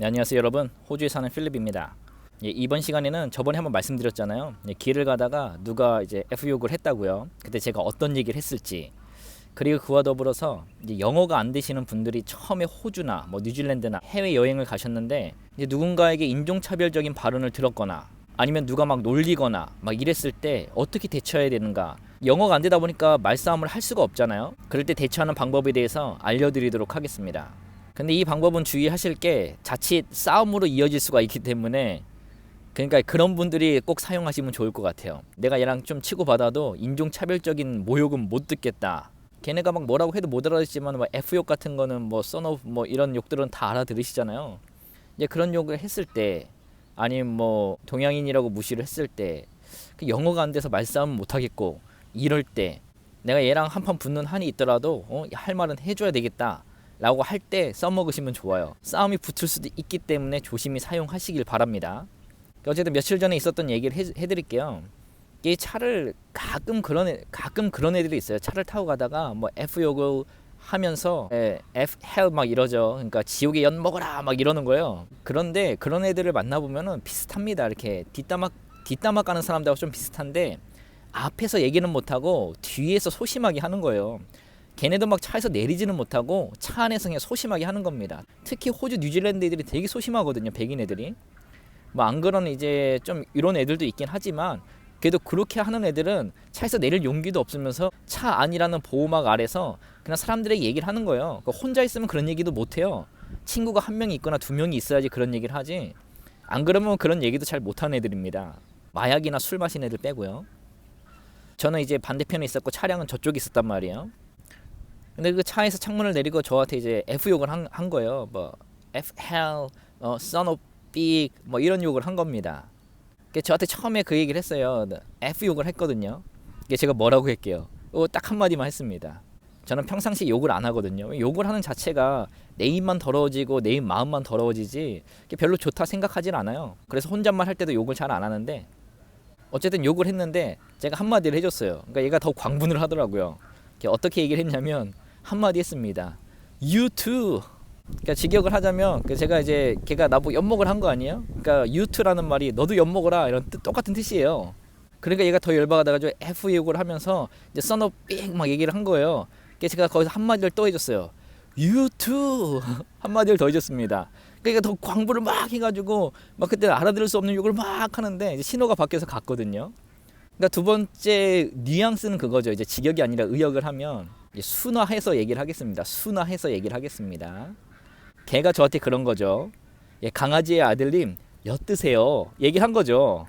네, 안녕하세요 여러분, 호주에 사는 필립입니다. 이번 시간에는 저번에 한번 말씀드렸잖아요. 길을 가다가 누가 이제 F욕을 했다고요. 그때 제가 어떤 얘기를 했을지, 그리고 그와 더불어서 이제 영어가 안 되시는 분들이 처음에 호주나 뉴질랜드나 해외 여행을 가셨는데 이제 누군가에게 인종차별적인 발언을 들었거나 아니면 누가 막 놀리거나 막 이랬을 때 어떻게 대처해야 되는가. 영어가 안 되다 보니까 말싸움을 할 수가 없잖아요. 그럴 때 대처하는 방법에 대해서 알려드리도록 하겠습니다. 근데 이 방법은 주의하실 게 자칫 싸움으로 이어질 수가 있기 때문에, 그러니까 그런 분들이 꼭 사용하시면 좋을 것 같아요. 내가 얘랑 좀 치고받아도 인종차별적인 모욕은 못 듣겠다. 걔네가 막 뭐라고 해도 못 알아듣지만 F욕 같은 거는 써너 이런 욕들은 다 알아들으시잖아요. 이제 그런 욕을 했을 때, 아니면 동양인이라고 무시를 했을 때, 그 영어가 안 돼서 말싸움 못 하겠고 이럴 때 내가 얘랑 한판 붙는 한이 있더라도 할 말은 해줘야 되겠다 라고 할 때 써먹으시면 좋아요. 싸움이 붙을 수도 있기 때문에 조심히 사용하시길 바랍니다. 어쨌든 며칠 전에 있었던 얘기를 해드릴게요. 이 차를 가끔 그런 애들이 있어요. 차를 타고 가다가 F욕을 하면서 F hell 막 이러죠. 그러니까 지옥에 연 먹어라 막 이러는 거예요. 그런데 그런 애들을 만나보면은 비슷합니다. 이렇게 뒷담화 까는 사람들하고 좀 비슷한데, 앞에서 얘기는 못하고 뒤에서 소심하게 하는 거예요. 걔네도 막 차에서 내리지는 못하고 차 안에서 그냥 소심하게 하는 겁니다. 특히 호주, 뉴질랜드 애들이 되게 소심하거든요. 백인 애들이. 안 그런 이제 좀 이런 애들도 있긴 하지만, 그래도 그렇게 하는 애들은 차에서 내릴 용기도 없으면서 차 안이라는 보호막 아래서 그냥 사람들에게 얘기를 하는 거예요. 혼자 있으면 그런 얘기도 못해요. 친구가 한 명이 있거나 두 명이 있어야지 그런 얘기를 하지. 안 그러면 그런 얘기도 잘 못하는 애들입니다. 마약이나 술 마신 애들 빼고요. 저는 이제 반대편에 있었고 차량은 저쪽에 있었단 말이에요. 근데 그 차에서 창문을 내리고 저한테 이제 F욕을 한 거예요. F hell, son of big 이런 욕을 한 겁니다. 저한테 처음에 그 얘기를 했어요. F욕을 했거든요. 제가 뭐라고 할게요. 딱 한마디만 했습니다. 저는 평상시 욕을 안 하거든요. 욕을 하는 자체가 내 입만 더러워지고 내 입 마음만 더러워지지 별로 좋다 생각하진 않아요. 그래서 혼잣말 할 때도 욕을 잘 안 하는데, 어쨌든 욕을 했는데 제가 한마디를 해줬어요. 그러니까 얘가 더 광분을 하더라고요. 어떻게 얘기를 했냐면 한마디 했습니다. You too. 그러니까 직역을 하자면 제가 이제 걔가 나보고 엿먹을 한 거 아니에요? 그러니까 you too라는 말이 너도 엿먹어라 이런 똑같은 뜻이에요. 그러니까 얘가 더 열받아가지고 F 욕을 하면서 이제 son of big 막 얘기를 한 거예요. 제가 거기서 한마디를 또 해줬어요. You too. 한마디를 더 해줬습니다. 그러니까 더 광부를 막 해가지고 그때 알아들을 수 없는 욕을 막 하는데 이제 신호가 바뀌어서 갔거든요. 그러니까 두 번째 뉘앙스는 그거죠. 이제 직역이 아니라 의역을 하면 순화해서 얘기를 하겠습니다. 순화해서 얘기를 하겠습니다. 걔가 저한테 그런 거죠. 강아지의 아들님 엿드세요 얘기를 한 거죠.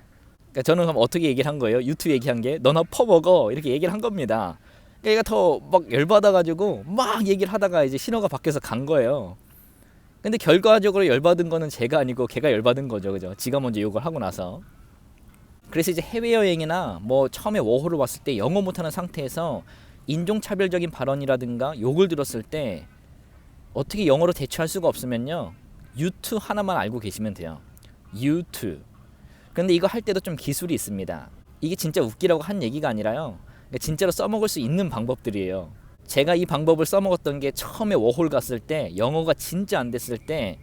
그러니까 저는 그럼 어떻게 얘기를 한 거예요? 유튜브 얘기한 게 너나 퍼먹어 이렇게 얘기를 한 겁니다. 그러니까 얘가 더 열받아가지고 막 얘기를 하다가 이제 신호가 바뀌어서 간 거예요. 근데 결과적으로 열받은 거는 제가 아니고 걔가 열받은 거죠. 그죠? 지가 먼저 욕을 하고 나서. 그래서 이제 해외여행이나 처음에 워홀을 왔을 때 영어 못하는 상태에서 인종차별적인 발언이라든가 욕을 들었을 때 어떻게 영어로 대처할 수가 없으면요, you too 하나만 알고 계시면 돼요. you too. 근데 이거 할 때도 좀 기술이 있습니다. 이게 진짜 웃기라고 한 얘기가 아니라요, 진짜로 써먹을 수 있는 방법들이에요. 제가 이 방법을 써먹었던 게 처음에 워홀 갔을 때 영어가 진짜 안 됐을 때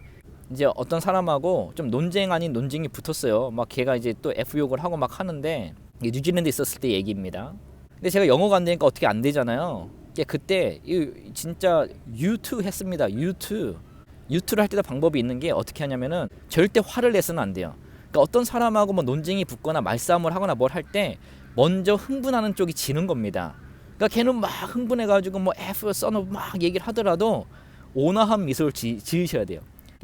이제 어떤 사람하고 좀 논쟁 아닌 논쟁이 붙었어요. 걔가 이제 또 F욕을 하고 막 하는데, 이게 뉴질랜드 있었을 때 얘기입니다. 근데 제가 영어가 안 되니까 어떻게 안 되잖아요. 그때 진짜 you too 했습니다. you too. you too를 할 때도 방법이 있는 게 어떻게 하냐면은 절대 화를 내서는 안 돼요. 그러니까 어떤 사람하고 논쟁이 붙거나 말싸움을 하거나 뭘 할 때 먼저 흥분하는 쪽이 지는 겁니다. 그러니까 걔는 막 흥분해가지고 F son of 막 얘기를 하더라도 온화한 미소를 지으셔야 돼요.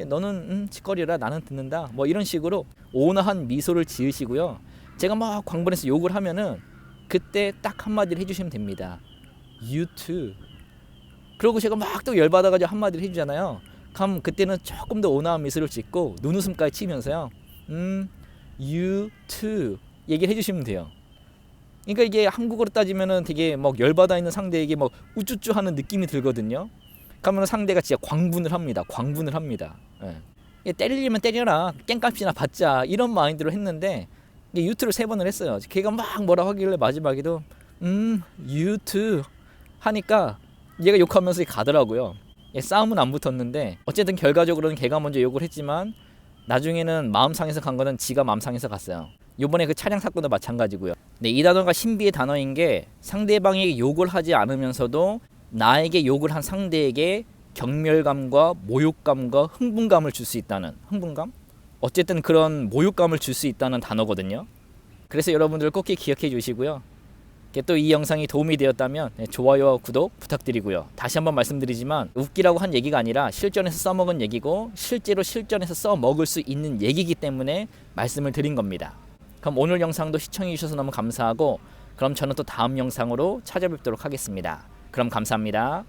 너는 짓거리라 나는 듣는다 이런 식으로 온화한 미소를 지으시고요. 제가 막 광분해서 욕을 하면은 그때 딱 한마디를 해주시면 됩니다. You too. 그리고 제가 막 또 열받아가지고 한마디를 해주잖아요. 그럼 그때는 조금 더 온화한 미소를 짓고 눈웃음까지 치면서요, You too 얘기를 해주시면 돼요. 그러니까 이게 한국어로 따지면은 되게 열받아 있는 상대에게 우쭈쭈 하는 느낌이 들거든요. 그러면 상대가 진짜 광분을 합니다. 광분을 합니다. 때리려면 때려라, 깽값이나 받자 이런 마인드로 했는데 유튜를 3번을 했어요. 걔가 막 뭐라 하길래 마지막에도 you too 하니까 얘가 욕하면서 가더라고요. 싸움은 안 붙었는데 어쨌든 결과적으로는 걔가 먼저 욕을 했지만 나중에는 마음 상해서 간 거는 지가 마음 상해서 갔어요. 요번에 그 차량 사건도 마찬가지고요. 네, 이 단어가 신비의 단어인 게 상대방에게 욕을 하지 않으면서도 나에게 욕을 한 상대에게 경멸감과 모욕감과 흥분감을 줄 수 있다는, 흥분감? 어쨌든 그런 모욕감을 줄 수 있다는 단어거든요. 그래서 여러분들 꼭 기억해 주시고요. 또 이 영상이 도움이 되었다면 좋아요와 구독 부탁드리고요. 다시 한번 말씀드리지만 웃기라고 한 얘기가 아니라 실전에서 써먹은 얘기고 실제로 실전에서 써먹을 수 있는 얘기이기 때문에 말씀을 드린 겁니다. 그럼 오늘 영상도 시청해 주셔서 너무 감사하고 그럼 저는 또 다음 영상으로 찾아뵙도록 하겠습니다. 그럼 감사합니다.